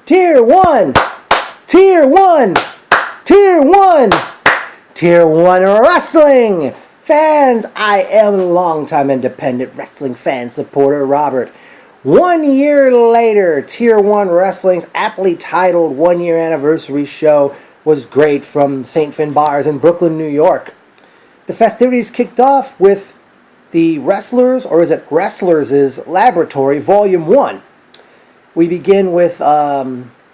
Tier 1! Tier 1! Tier 1! Tier 1 Wrestling! Fans, I am a longtime independent wrestling fan supporter, Robert. 1 year later, Tier 1 Wrestling's aptly titled 1 year anniversary show was great from St. Finn Bars in Brooklyn, New York. The festivities kicked off with the Wrestlers, or is it Wrestlers' Laboratory Volume 1. We begin with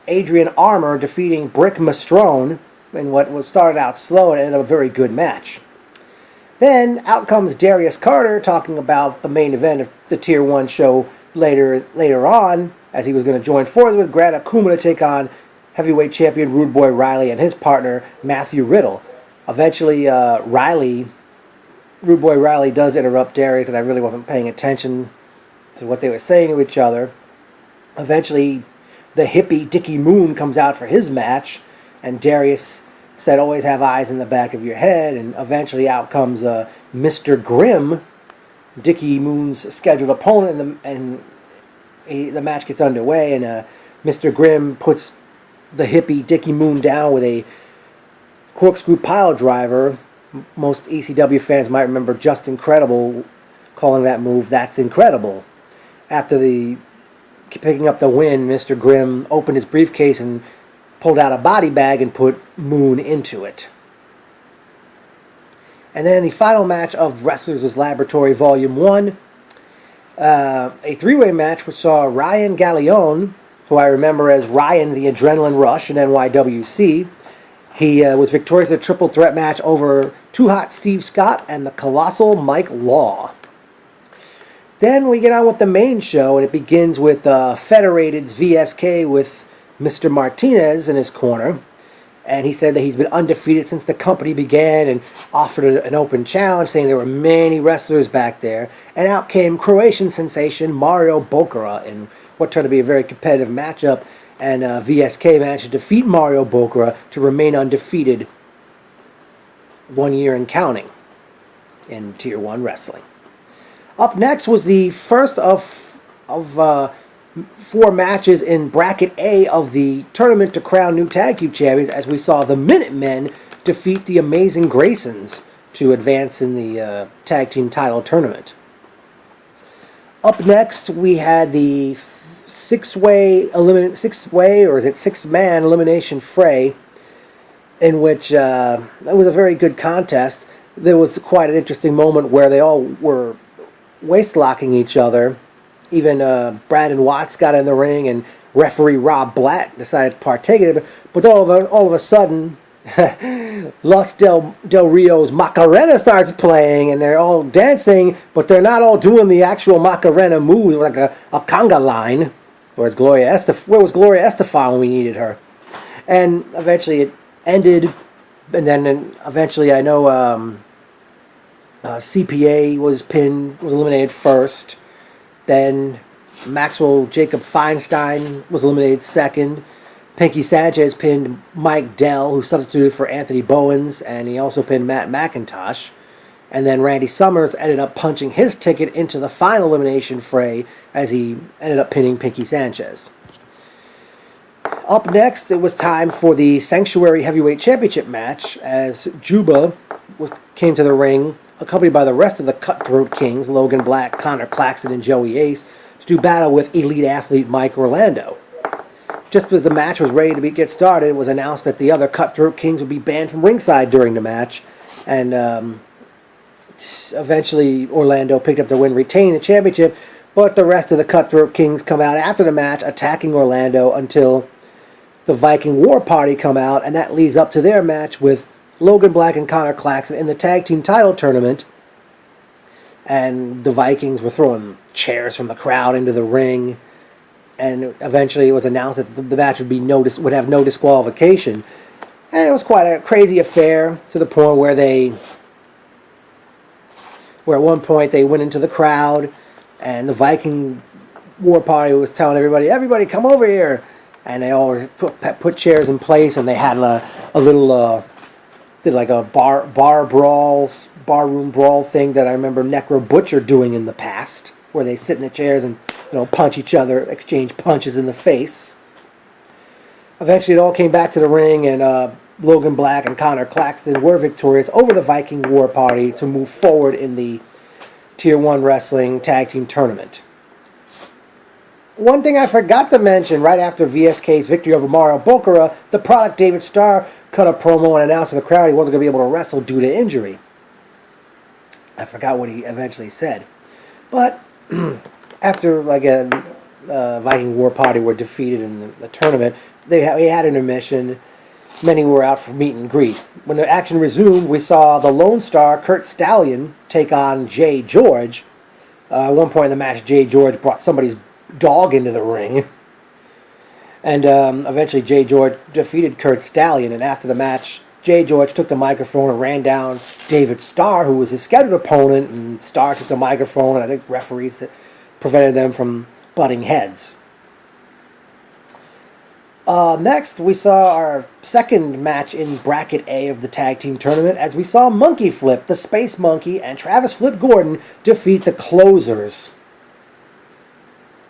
Adrian Armour defeating Brick Mistrone in what started out slow and ended up a very good match. Then out comes Darius Carter talking about the main event of the Tier 1 show later on, as he was going to join forces with Grant Akuma to take on heavyweight champion Rude Boy Riley and his partner Matthew Riddle. Eventually, Rude Boy Riley does interrupt Darius, and I really wasn't paying attention to what they were saying to each other. Eventually, the hippie Dickie Moon comes out for his match, and Darius said, always have eyes in the back of your head, and eventually out comes Mr. Grimm, Dickie Moon's scheduled opponent, and the match gets underway, and Mr. Grimm puts the hippie Dickie Moon down with a corkscrew pile driver. Most ECW fans might remember Just Incredible calling that move, "That's Incredible." After picking up the win, Mr. Grimm opened his briefcase and pulled out a body bag and put Moon into it. And then the final match of Wrestlers' Laboratory Volume 1, a three-way match which saw Ryan Galeone, who I remember as Ryan the Adrenaline Rush in NYWC. He was victorious in a triple threat match over Too Hot Steve Scott and the Colossal Mike Law. Then we get on with the main show, and it begins with Federated's VSK with Mr. Martinez in his corner. And he said that he's been undefeated since the company began and offered an open challenge, saying there were many wrestlers back there. And out came Croatian sensation Mario Bokara in what turned to be a very competitive matchup. And VSK managed to defeat Mario Bokara to remain undefeated 1 year and counting in Tier 1 Wrestling. Up next was the first of 4 matches in Bracket A of the tournament to crown new Tag Team Champions, as we saw the Minutemen defeat the Amazing Graysons to advance in the Tag Team title tournament. Up next, we had the six-man elimination fray, in which that was a very good contest. There was quite an interesting moment where they all were waist-locking each other. Even Brandon Watts got in the ring, and referee Rob Blatt decided to partake in it. But all of a sudden, Los Del Rio's Macarena starts playing, and they're all dancing, but they're not all doing the actual Macarena move, like a conga line. Where was Gloria Estefan when we needed her? And eventually it ended, and then eventually I know CPA was eliminated first. Then Maxwell Jacob Feinstein was eliminated second. Pinky Sanchez pinned Mike Dell, who substituted for Anthony Bowens, and he also pinned Matt McIntosh. And then Randy Summers ended up punching his ticket into the final elimination fray as he ended up pinning Pinky Sanchez. Up next, it was time for the Sanctuary Heavyweight Championship match as Juba came to the ring, accompanied by the rest of the Cutthroat Kings, Logan Black, Connor Claxton, and Joey Ace, to do battle with elite athlete Mike Orlando. Just as the match was ready to get started, it was announced that the other Cutthroat Kings would be banned from ringside during the match, and eventually Orlando picked up the win, retaining the championship, but the rest of the Cutthroat Kings come out after the match, attacking Orlando until the Viking War Party come out, and that leads up to their match with Logan Black and Connor Claxton in the tag team title tournament. And the Vikings were throwing chairs from the crowd into the ring, and eventually it was announced that the match would have no disqualification. And it was quite a crazy affair, to the point where at one point they went into the crowd, and the Viking War Party was telling everybody come over here, and they all put chairs in place, and they had a little did like a barroom brawl thing that I remember Necro Butcher doing in the past, where they sit in the chairs and punch each other, exchange punches in the face. Eventually, it all came back to the ring, and Logan Black and Connor Claxton were victorious over the Viking War Party to move forward in the Tier 1 Wrestling Tag Team Tournament. One thing I forgot to mention, right after VSK's victory over Mario Bokara, the product David Starr cut a promo and announced to the crowd he wasn't going to be able to wrestle due to injury. I forgot what he eventually said. But after, again, Viking War Party were defeated in the tournament, we had intermission. Many were out for meet and greet. When the action resumed, we saw the Lone Star, Kurt Stallion, take on Jay George. At one point in the match, Jay George brought somebody's dog into the ring. And eventually Jay George defeated Kurt Stallion. And after the match, Jay George took the microphone and ran down David Starr, who was his scheduled opponent. And Starr took the microphone, and I think referees prevented them from butting heads. Next, we saw our second match in Bracket A of the Tag Team Tournament, as we saw Monkey Flip, the Space Monkey, and Travis Flip Gordon defeat the Closers.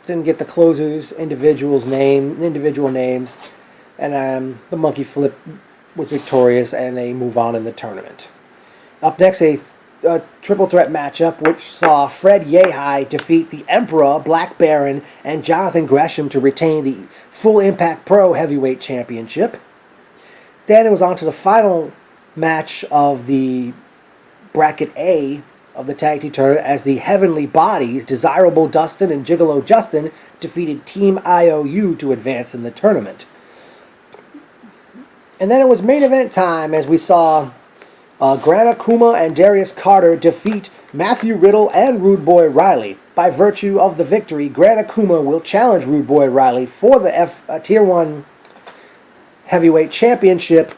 Didn't get the Closers' individual names, and the Monkey Flip was victorious, and they move on in the tournament. Up next, a triple threat matchup, which saw Fred Yehi defeat the Emperor, Black Baron, and Jonathan Gresham to retain the Full Impact Pro Heavyweight Championship. Then it was on to the final match of the Bracket A of the Tag Team Tournament, as the Heavenly Bodies, Desirable Dustin and Gigolo Justin, defeated Team IOU to advance in the tournament. And then it was main event time, as we saw Grant Akuma and Darius Carter defeat Matthew Riddle and Rude Boy Riley. By virtue of the victory, Grant Akuma will challenge Rude Boy Riley for the Tier 1 Heavyweight Championship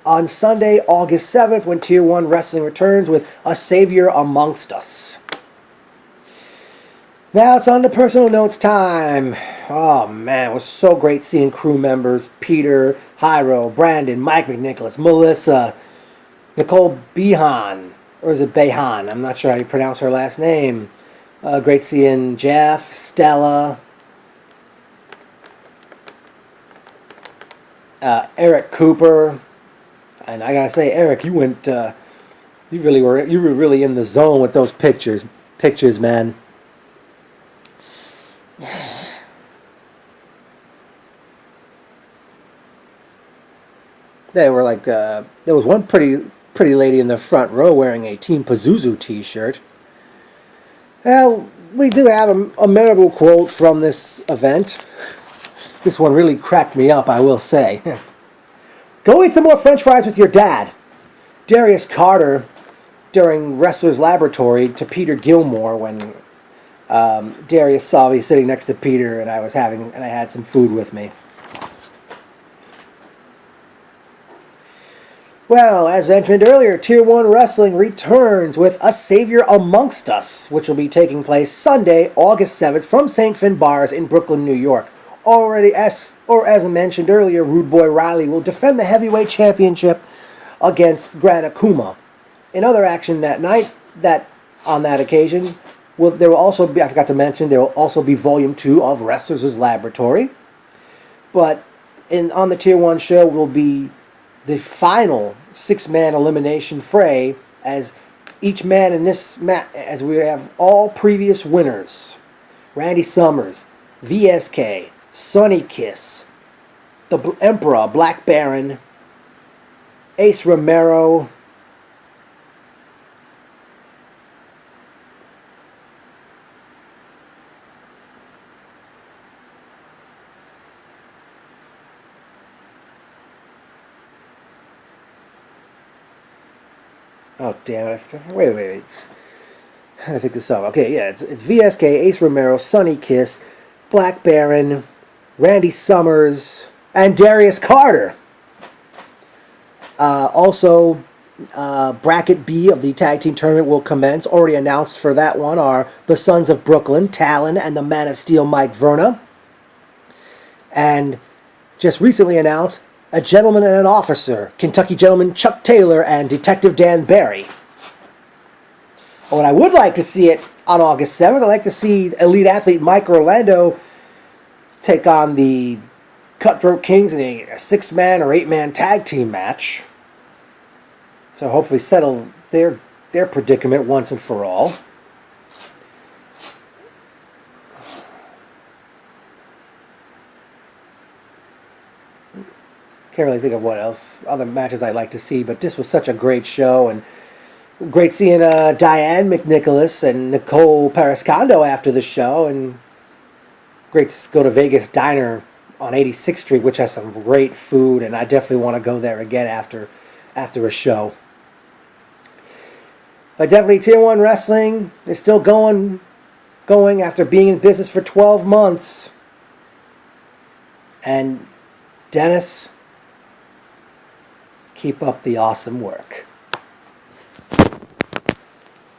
on Sunday, August 7th, when Tier 1 Wrestling returns with A Savior Amongst Us. Now it's on to personal notes time. Oh man, it was so great seeing crew members Peter, Hyro, Brandon, Mike McNicholas, Melissa, Nicole Behan, or is it Behan? I'm not sure how you pronounce her last name. Great seeing Jeff, Stella, Eric Cooper, and I gotta say, Eric, you went, you were really in the zone with those pictures, man. They were like, there was one pretty lady in the front row wearing a Team Pazuzu t-shirt. Well, we do have a memorable quote from this event. This one really cracked me up, I will say. Go eat some more french fries with your dad. Darius Carter, during Wrestler's Laboratory, to Peter Gilmore, when Darius saw me sitting next to Peter, and I had some food with me. Well, as mentioned earlier, Tier 1 Wrestling returns with A Savior Amongst Us, which will be taking place Sunday, August 7th, from St. Finn Bars in Brooklyn, New York. As I mentioned earlier, Rude Boy Riley will defend the Heavyweight Championship against Grant Akuma. In other action that night, on that occasion, there will also be, I forgot to mention, there will also be Volume 2 of Wrestlers' Laboratory. But on the Tier 1 show will be the final 6-man elimination fray, as each man in this match, as we have all previous winners: Randy Summers, VSK, Sonny Kiss, the Emperor, Black Baron, Ace Romero, oh damn it! Wait. I think this up. Okay, yeah, it's VSK, Ace Romero, Sonny Kiss, Black Baron, Randy Summers, and Darius Carter. Also, Bracket B of the Tag Team Tournament will commence. Already announced for that one are the Sons of Brooklyn, Talon, and the Man of Steel, Mike Verna. And just recently announced, A Gentleman and an Officer, Kentucky Gentleman Chuck Taylor and Detective Dan Barry. What I would like to see it on August 7th, I'd like to see Elite Athlete Mike Orlando take on the Cutthroat Kings in a 6-man or 8-man tag team match. So hopefully settle their predicament once and for all. Can't really think of what else, other matches I'd like to see, but this was such a great show, and great seeing Diane McNicholas and Nicole Periscondo after the show, and great to go to Vegas Diner on 86th Street, which has some great food, and I definitely want to go there again after a show. But definitely Tier 1 Wrestling is still going after being in business for 12 months. And Dennis, keep up the awesome work.